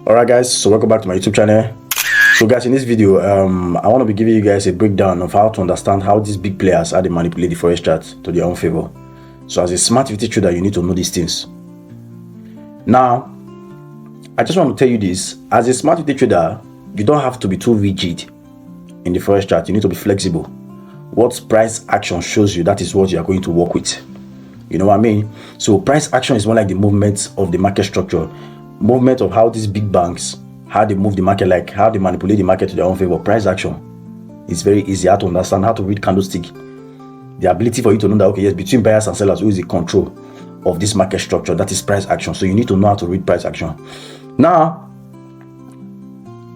Alright guys, so welcome back to my YouTube channel. So guys, in this video I want to be giving you guys a breakdown of how to understand how these big players how they manipulate the forex chart to their own favor. So as a smart VT trader, you need to know these things. Now I just want to tell you this: as a smart VT trader, you don't have to be too rigid in the forex chart. You need to be flexible. What price action shows you, that is what you are going to work with. You know what I mean? So price action is more like the movement of the market structure, movement of how these big banks, how they move the market, like how they manipulate the market to their own favor. Price action is very easy how to understand, how to read candlestick. The ability for you to know that, okay, yes, between buyers and sellers, who is the control of this market structure, that is price action. So you need to know how to read price action. Now,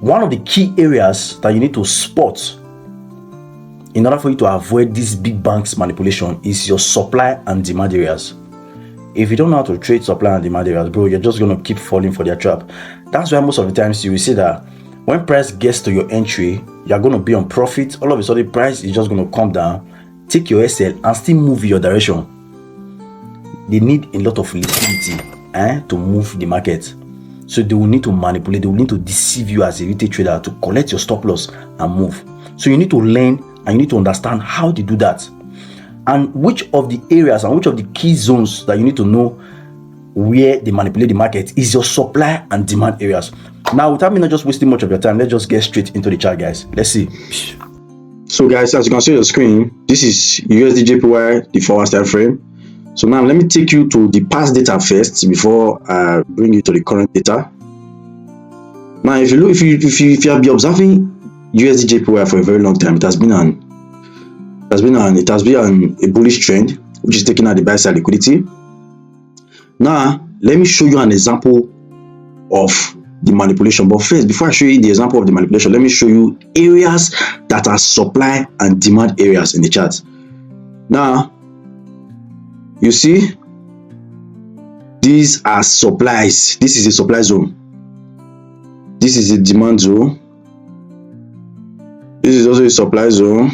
one of the key areas that you need to spot in order for you to avoid these big banks manipulation is your supply and demand areas. If you don't know how to trade supply and demand areas, bro, you're just going to keep falling for their trap. That's why most of the times you will see that when price gets to your entry, you're going to be on profit. All of a sudden, price is just going to come down, take your SL and still move your direction. They need a lot of liquidity to move the market. So they will need to manipulate, they will need to deceive you as a retail trader to collect your stop loss and move. So you need to learn and you need to understand how to do that, and which of the areas and which of the key zones that you need to know where they manipulate the market is your supply and demand areas. Now, without me not just wasting much of your time, let's just get straight into the chart, guys. Let's see. So guys, as you can see on your screen, this is USD/JPY, the 4 hours time frame. So now let me take you to the past data first before I bring you to the current data. Now, if you look, if you have been observing USD/JPY for a very long time, it has been a bullish trend, which is taking out the buy side liquidity. Now, let me show you an example of the manipulation. But first, before I show you the example of the manipulation, let me show you areas that are supply and demand areas in the chart. Now, you see, these are supplies. This is a supply zone. This is a demand zone. This is also a supply zone.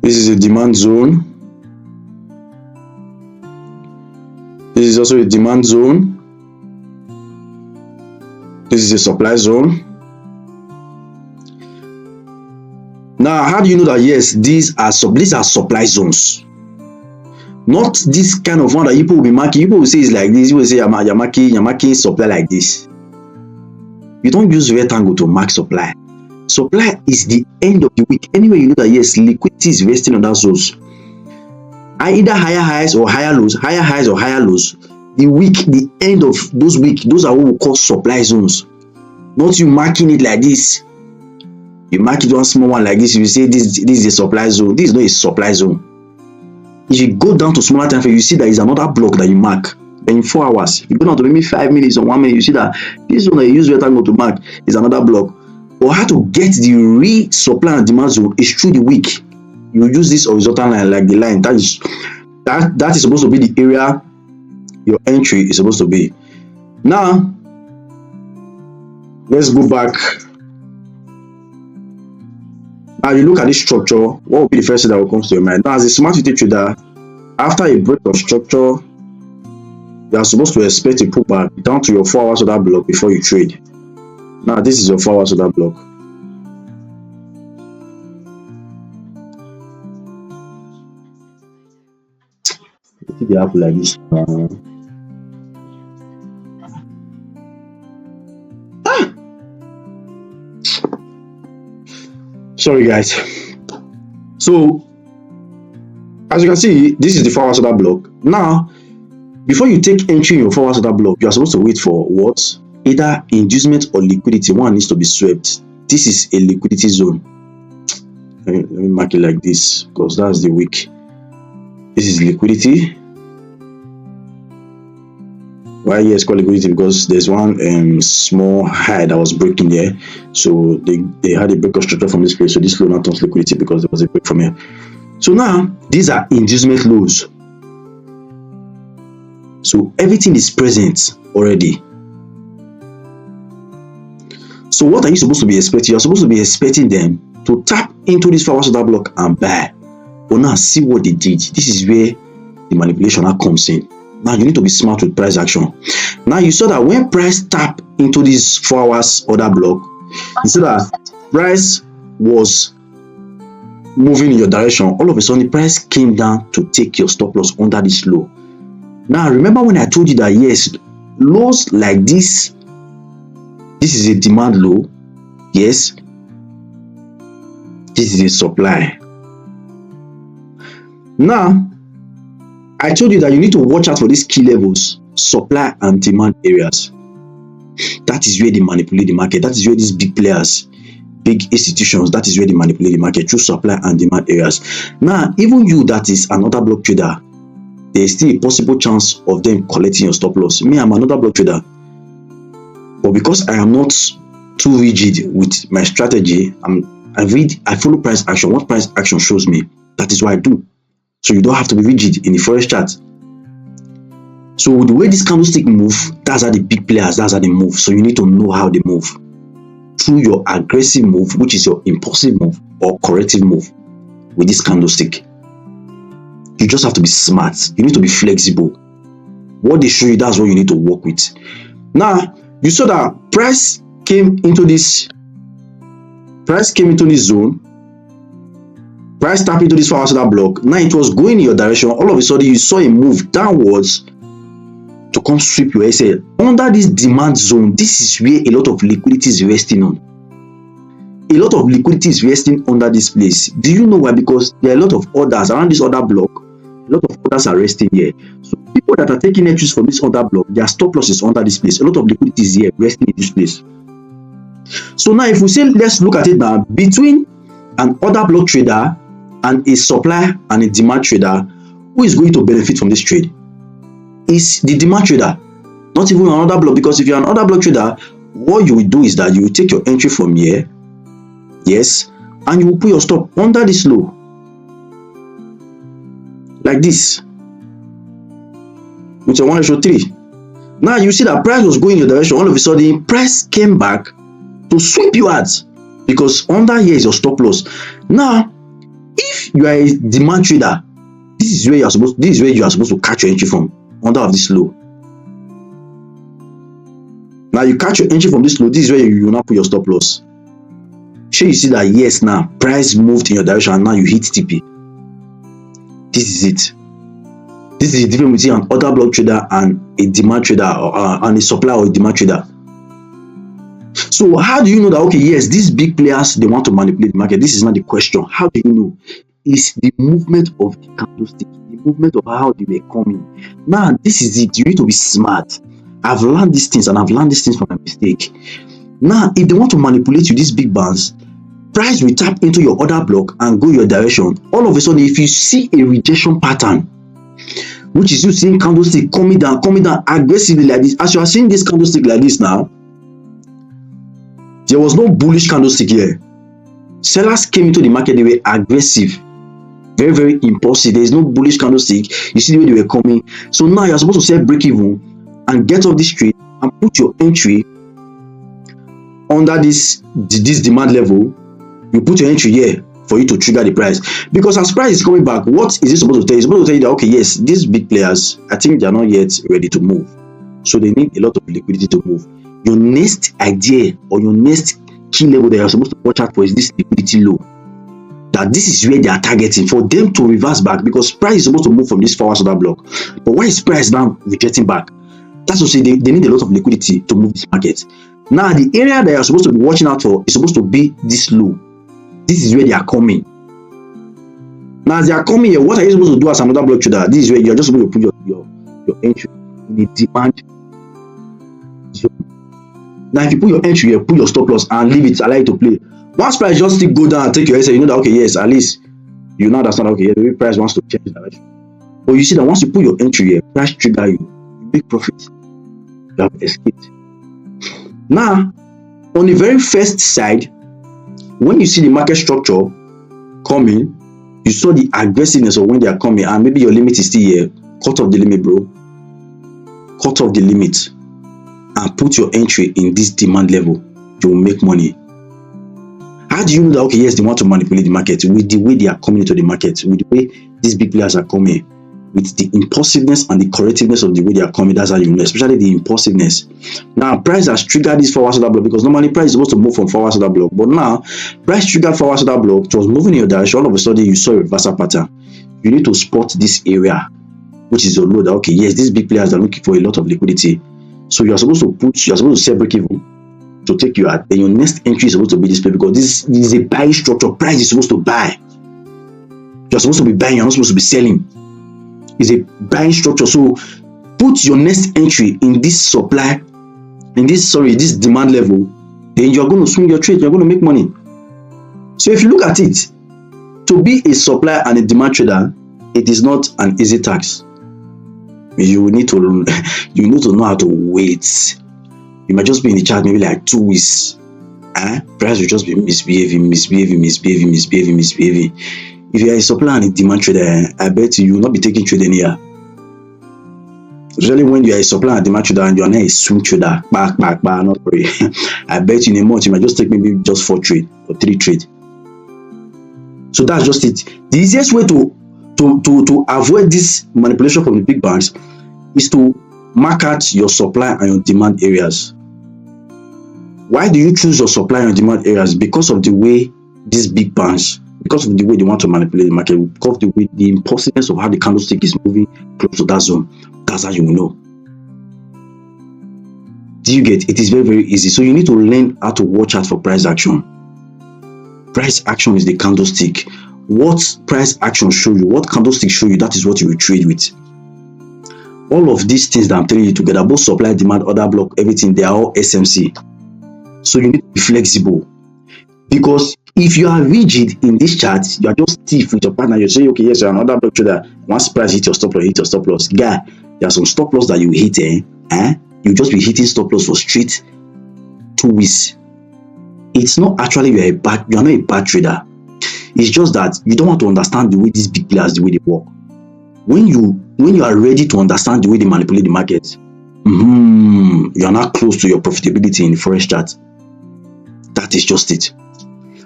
This is a demand zone. This is also a demand zone. This is a supply zone. Now, how do you know that yes, these are supply zones? Not this kind of one that people will be marking. People will say it's like this. You will say you're marking supply like this. You don't use rectangle to mark supply. Supply is the end of the week. Anyway, you know that yes, liquidity is resting on that zones. Either higher highs or higher lows, higher highs or higher lows. The week, the end of those week, those are what we call supply zones. Not you marking it like this. You mark it one small one like this, you say this is a supply zone. This is not a supply zone. If you go down to smaller time frame, you see there is another block that you mark. Then in 4 hours, if you go down to maybe 5 minutes or 1 minute, you see that this one that you use rectangle to mark is another block. But how to get the real supply and demand zone is through the week. You use this horizontal line, like the line that is supposed to be the area your entry is supposed to be. Now, let's go back. Now, you look at this structure, what will be the first thing that will come to your mind? Now, as a smart VT trader, after a break of structure, you are supposed to expect a pullback down to your 4 hours of that block before you trade. Now, this is your 4 hours of that block. Let it happen like this. Sorry, guys. So, as you can see, this is the 4 hours of that block. Now, before you take entry in your 4 hours of that block, you are supposed to wait for what? Either inducement or liquidity. One needs to be swept. This is a liquidity zone. Let me mark it like this because that's the week. This is liquidity. Why yes, called liquidity? Because there's one small high that was breaking there. So they had a break of structure from this place. So this low now turns liquidity because there was a break from here. So now these are inducement lows. So everything is present already. So what are you supposed to be expecting? You're supposed to be expecting them to tap into this 4 hours of that block and buy. But now see what they did. This is where the manipulation now comes in. Now you need to be smart with price action. Now you saw that when price tap into this 4 hours order block, you see that price was moving in your direction. All of a sudden, the price came down to take your stop loss under this low. Now remember when I told you that yes, lows like this is a demand low. Yes, this is a supply. Now I told you that you need to watch out for these key levels, supply and demand areas. That is where they manipulate the market. That is where these big players, big institutions, that is where they manipulate the market through supply and demand areas. Now, even you that is another block trader, there is still a possible chance of them collecting your stop loss. Me, I'm another block trader. But because I am not too rigid with my strategy, I follow price action. What price action shows me, that is what I do. So you don't have to be rigid in the forex chart. So the way this candlestick move, that's how the big players, that's how they move. So you need to know how they move through your aggressive move, which is your impulsive move or corrective move with this candlestick. You just have to be smart. You need to be flexible. What they show you, that's what you need to work with. Now, you saw that price came into this zone. Price tapped into this 4 hours order block. Now it was going in your direction. All of a sudden, you saw a move downwards to come sweep your SL. Under this demand zone, this is where a lot of liquidity is resting on. A lot of liquidity is resting under this place. Do you know why? Because there are a lot of orders around this order block. A lot of orders are resting here. So people that are taking entries from this order block, their stop loss is under this place. A lot of liquidity is here resting in this place. So now if we say, let's look at it now, between an order block trader and a supply and a demand trader, who is going to benefit from this trade? Is the demand trader, not even another block. Because if you're an order block trader, what you will do is that you will take your entry from here, yes, and you will put your stop under this low, like this, with a 1:3. Now you see that price was going in your direction. All of a sudden, price came back to sweep you out, because under here is your stop loss. Now, if you are a demand trader, this is where you are supposed to catch your entry from, under of this low. Now you catch your entry from this low. This is where you will not put your stop loss. Sure, you see that yes, now price moved in your direction and now you hit TP. This is it. This is the difference between an order block trader and a demand trader, and a supply or a demand trader. So how do you know that, okay, yes, these big players, they want to manipulate the market? This is not the question. How do you know? It's the movement of the candlestick, the movement of how they were coming. Now, this is it. You need to be smart. I've learned these things, and I've learned these things from my mistake. Now, if they want to manipulate you, these big bands, price will tap into your order block and go your direction. All of a sudden, if you see a rejection pattern, which is you seeing candlestick coming down aggressively like this, as you are seeing this candlestick like this now, there was no bullish candlestick here. Sellers came into the market, they were aggressive, very, very impulsive. There is no bullish candlestick. You see the way they were coming. So now you're supposed to set break even and get off this trade and put your entry under this demand level. You put your entry here for you to trigger the price. Because as price is coming back, what is it supposed to tell you? It's supposed to tell you that, okay, yes, these big players, I think they are not yet ready to move. So they need a lot of liquidity to move. Your next idea or your next key level that you're supposed to watch out for is this liquidity low. That this is where they are targeting for them to reverse back, because price is supposed to move from this 4 hours order block. But why is price now rejecting back? That's to say they need a lot of liquidity to move this market. Now, the area that you're supposed to be watching out for is supposed to be this low. This is where they are coming. Now, as they are coming here, what are you supposed to do as another block trader? This is where you're just supposed to put your entry in the demand zone. Now, if you put your entry here, put your stop loss and leave it, allow it to play. Once price just still go down and take your SL, you know that, okay, yes, at least you know that's not okay. The way price wants to change direction. But you see that once you put your entry here, price trigger you make profit. You have escaped. Now, on the very first side, when you see the market structure coming, you saw the aggressiveness of when they are coming, and maybe your limit is still here. Cut off the limit, bro. Cut off the limit and put your entry in this demand level. You will make money. How do you know that, okay, yes, they want to manipulate the market? With the way they are coming into the market, with the way these big players are coming, with the impulsiveness and the correctiveness of the way they are coming. That's how you know, especially the impulsiveness. Now, price has triggered this forward order block because normally price is supposed to move from forward order block, but now price triggered forward order block. It was moving in your direction. All of a sudden, you saw a reversal pattern. You need to spot this area, which is your low. That okay, yes, these big players are looking for a lot of liquidity. So you are supposed to sell break even to take you out. Then your next entry is supposed to be this play because this is a buying structure. Price is supposed to buy. You're supposed to be buying, you're not supposed to be selling. It's a buying structure. So put your next entry in this supply, this demand level, then you're going to swing your trade, you're going to make money. So if you look at it, to be a supply and a demand trader, it is not an easy task. You need to know how to wait. You might just be in the chart maybe like 2 weeks. Price will just be misbehaving. If you are a supply and a demand trader, I bet you will not be taking trade here. Especially when you are a supply and demand trader and you are not a swing trader, not worry. I bet you in a month you might just take maybe just 4 trade or 3 trade. So that's just it. The easiest way to avoid this manipulation from the big banks is to mark out your supply and your demand areas. Why do you choose your supply and demand areas? Because of the way these big banks, because of the way they want to manipulate the market, because of the way the impulsiveness of how the candlestick is moving close to that zone. That's how you will know. Do you get? It is very, very easy. So you need to learn how to watch out for price action. Price action is the candlestick. What price action show you, what candlestick show you, that is what you will trade with. All of these things that I'm telling you together, both supply, demand, order block, everything, they are all SMC. So you need to be flexible. Because if you are rigid in this chart, you are just stiff with your partner. You say, okay, yes, you're an order block trader. Once price hit your stop loss, Guy, there are some stop loss that you hit, you just be hitting stop loss for straight 2 weeks. It's not actually you are not a bad trader. It's just that you don't want to understand the way these big players, the way they work. When you are ready to understand the way they manipulate the market, you are not close to your profitability in the forex chart. That is just it.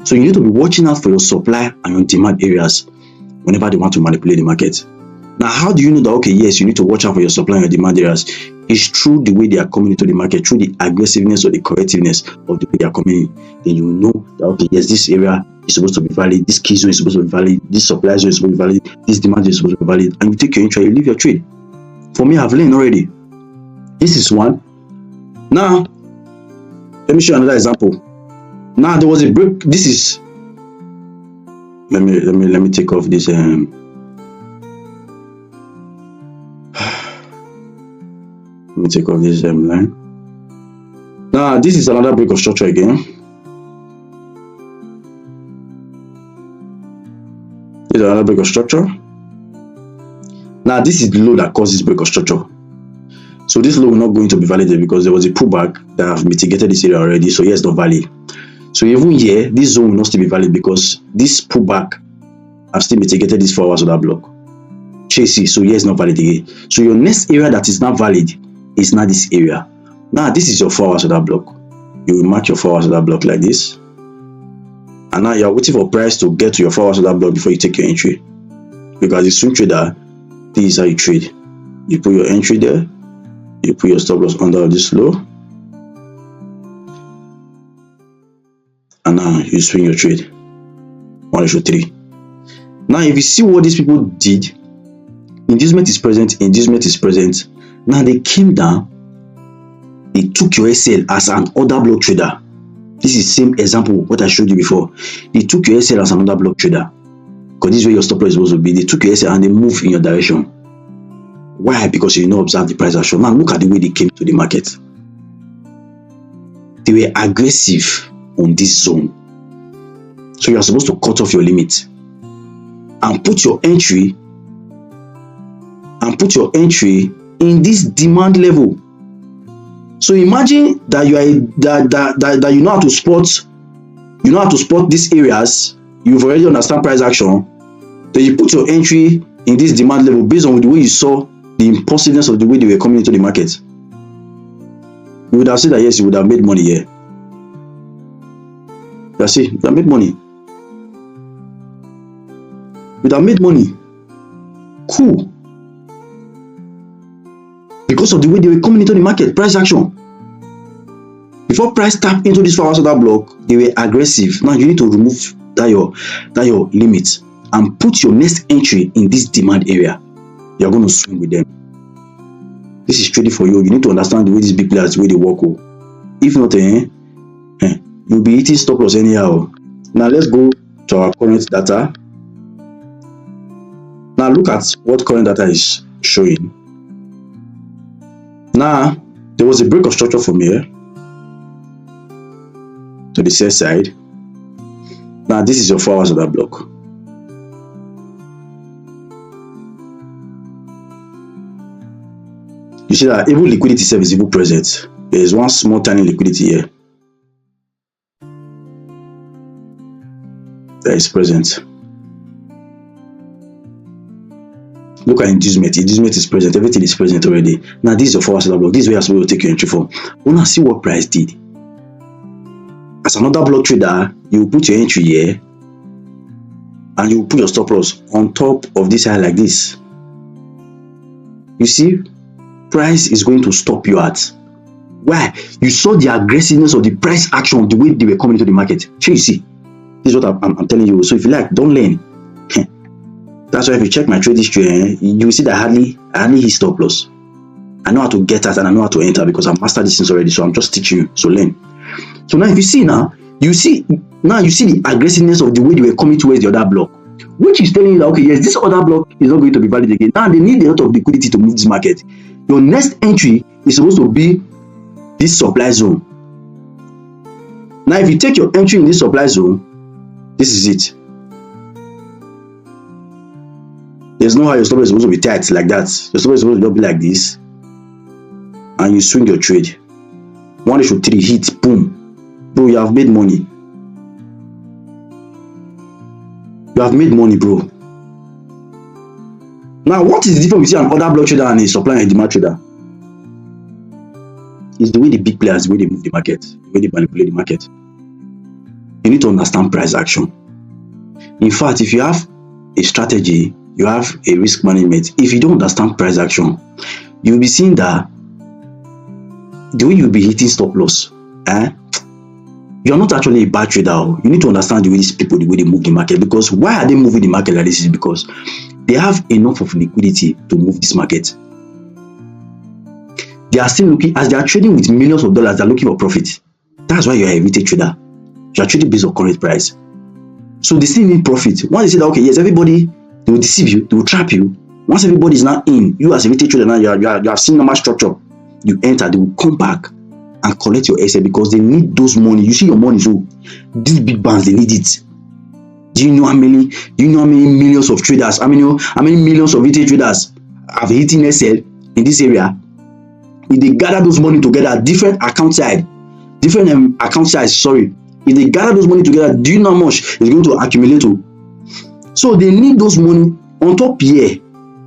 So you need to be watching out for your supply and your demand areas whenever they want to manipulate the market. Now, how do you know that, okay, yes, you need to watch out for your supply and your demand areas? It's through the way they are coming into the market, through the aggressiveness or the correctiveness of the way they are coming in. Then you know that, okay, yes, this area is supposed to be valid, this key zone is supposed to be valid, this supply zone is supposed to be valid, this demand is supposed to be valid, and you take your entry, you leave your trade. For me, I've learned already. This is one. Now, let me show you another example. Now there was a break. This is. Let me take off this. Let me take off this line. Now this is another break of structure again. This is another break of structure. Now this is the low that causes break of structure. So this low will not going to be validated because there was a pullback that have mitigated this area already. So here it's not valid. So even here, this zone will not still be valid because this pullback have still mitigated this forward order block. Chasey, so here is not valid again. So your next area that is not valid is not this area. Now this is your forward order block. You will mark your forward order block like this. And now you are waiting for price to get to your forward order block before you take your entry. Because the swing trader, this is how you trade. You put your entry there. You put your stop loss under this low. And now you swing your trade 1:3. Now if you see what these people did, inducement is present, inducement is present. Now they came down, they took your SL as an order block trader. This is same example what I showed you before. They took your SL as another block trader because this is where your stop loss is supposed to be. They took your SL and they moved in your direction. Why? Because you did not observe the price action. Now look at the way they came to the market. They were aggressive on this zone. So you are supposed to cut off your limit and put your entry in this demand level. So imagine that you are that you know how to spot these areas. You've already understand price action. Then you put your entry in this demand level based on the way you saw the impulsiveness of the way they were coming into the market. You would have said that yes, you would have made money here. That's it. You have made money. You have made money. Cool. because of the way they were coming into the market, price action. Before price tap into this 4 hours order block, they were aggressive. Now you need to remove that your limit and put your next entry in this demand area. You're going to swing with them. This is trading for you. You need to understand the way these big players, the way they work. If not, you'll be hitting stop loss anyhow. Now let's go to our current data. Now look at what current data is showing. Now there was a break of structure from here to the sell side. Now this is your 4 hours of that block. You see that even liquidity itself is even present. There is one small tiny liquidity here that is present. Look at inducement. Inducement is present. Everything is present already. Now this is your 4 hours block. This is where you're supposed to take your entry from. We want to see what price did. As another block trader, you will put your entry here and you will put your stop loss on top of this high like this. You see, price is going to stop you at. Why? You saw the aggressiveness of the price action, the way they were coming into the market. So you see, this is what I'm telling you. So if you like, don't learn. That's why if you check my trade history, you will see that I hardly hit stop loss. I know how to get out and I know how to enter because I've mastered this things already. So I'm just teaching you. So learn. So now if you see you see the aggressiveness of the way they were coming towards the other block, which is telling you that okay, yes, this other block is not going to be valid again. Now they need a lot of liquidity to move this market. Your next entry is supposed to be this supply zone. Now if you take your entry in this supply zone, this is it. There's no how your stop loss is supposed to be tight like that. Your stop loss is supposed to be like this, and you swing your trade. 1/3 hit, boom. Bro, you have made money. You have made money, bro. Now, what is the difference between an order block trader and a supply and demand trader? It's the way the big players, the way they move the market, the way they manipulate the market. You need to understand price action. In fact, if you have a strategy, you have a risk management. If you don't understand price action, you'll be seeing that the way you'll be hitting stop loss, you're not actually a bad trader. You need to understand the way these people, the way they move the market. Because why are they moving the market like this? Is because they have enough of liquidity to move this market. They are still looking, as they are trading with millions of dollars, they're looking for profit. That's why you're a retail trader. You are trading based on current price. So they still need profit. Once they say that, okay, yes, everybody, they will deceive you, they will trap you. Once everybody is now in, you as a retail trader now, you have seen normal structure. You enter, they will come back and collect your asset because they need those money. You see your money, so these big banks, they need it. Do you know how many millions of traders, how many millions of retail traders have hitting SL in this area? If they gather those money together, different account size, sorry. If they gather those money together, do you know how much it's going to accumulate to? So they need those money on top here.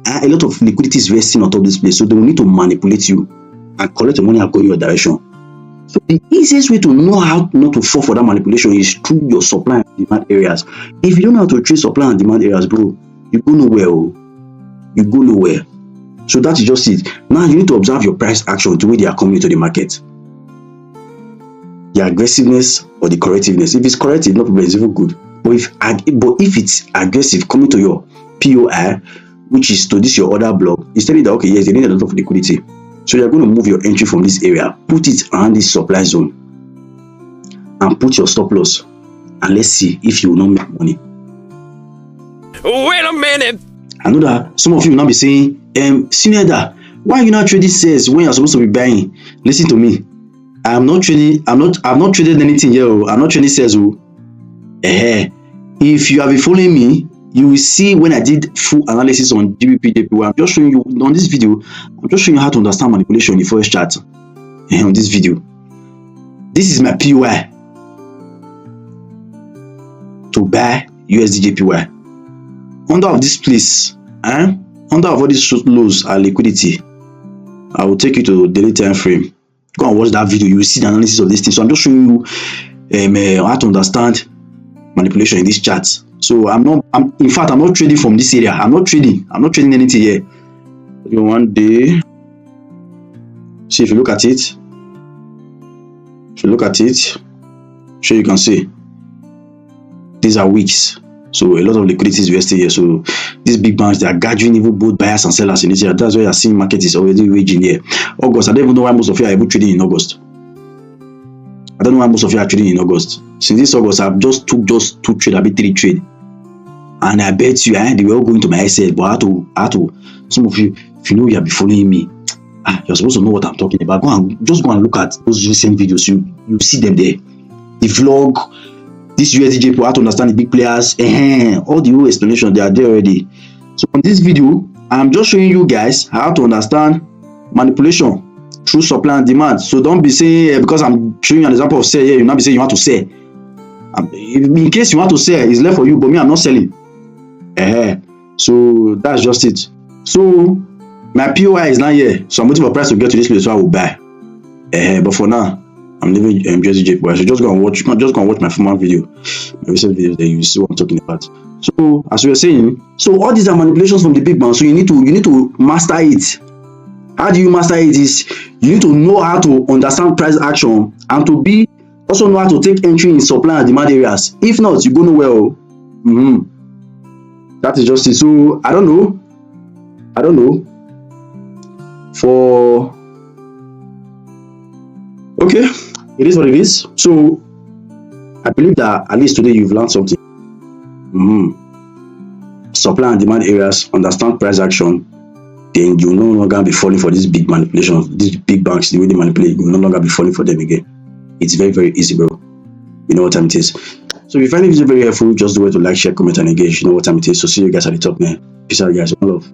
A lot of liquidity is resting on top of this place, so they will need to manipulate you and collect the money and go in your direction. So the easiest way to know how not to fall for that manipulation is through your supply and demand areas. If you don't know how to trade supply and demand areas, bro, you go nowhere. You go nowhere. So that is just it. Now you need to observe your price action, the way they are coming into the market. The aggressiveness or the correctiveness. If it's corrective, no problem, it's even good. But if it's aggressive coming to your POI, which is to this your order block, it's telling you that okay, yes, they need a lot of liquidity. So you're going to move your entry from this area, put it around this supply zone, and put your stop loss. And let's see if you will not make money. Wait a minute. I know that some of you will not be saying, Senior, why are you not trading shares when you're supposed to be buying? Listen to me. I'm not trading. I've not traded anything here. I'm not trading shares. If you have been following me, you will see when I did full analysis on GBP. I'm just showing you on this video. I'm just showing you how to understand manipulation in the forex chart. On this video, this is my POI to buy USDJPY. Under of this place, under of all these lows are liquidity. I will take you to daily time frame. Go and watch that video. You will see the analysis of this thing. So I'm just showing you how to understand manipulation in this chart. So in fact I'm not trading from this area. I'm not trading anything here. One day See, if you look at it, sure you can see these are weeks. So a lot of liquidity is wasted here. So these big banks, they are gathering even both buyers and sellers in this area. That's why you're seeing market is already raging here. August, I don't even know why most of you are even trading in August. I don't know why most of you are trading in August. Since this August, I've just took just 2 trades, I've been 3 trades. And I bet you, they were all going to my SL, but I had to, some of you, if you know you have been following me, you're supposed to know what I'm talking about. Go and look at those recent videos. You see them there. The vlog, this USDJ, how to understand the big players, all the whole explanation, they are there already. So on this video, I'm just showing you guys how to understand manipulation through supply and demand. So don't be saying because I'm showing you an example of sell here, you not be saying you want to sell. In case you want to sell, it's left for you, but me, I'm not selling. So that's just it. So my POI is not here, so I'm waiting for price to get to this place, so I will buy. But for now, I'm leaving USDJ. But so just go and watch my former video, my recent video, then you see what I'm talking about. So as we were saying, so all these are manipulations from the big man. So you need to master it. How do you master it? Is you need to know how to understand price action and to be also know how to take entry in supply and demand areas. If not, you go nowhere. That is just it. So I don't know. Okay, it is what it is. So I believe that at least today you've learned something. Supply and demand areas, understand price action, then you will no longer be falling for these big manipulations, these big banks, the way they manipulate, you will no longer be falling for them again. It's very, very easy, bro. You know what time it is. So if you find the video very helpful, just do it to like, share, comment, and engage. You know what time it is. So see you guys at the top, man. Peace out, guys. One love.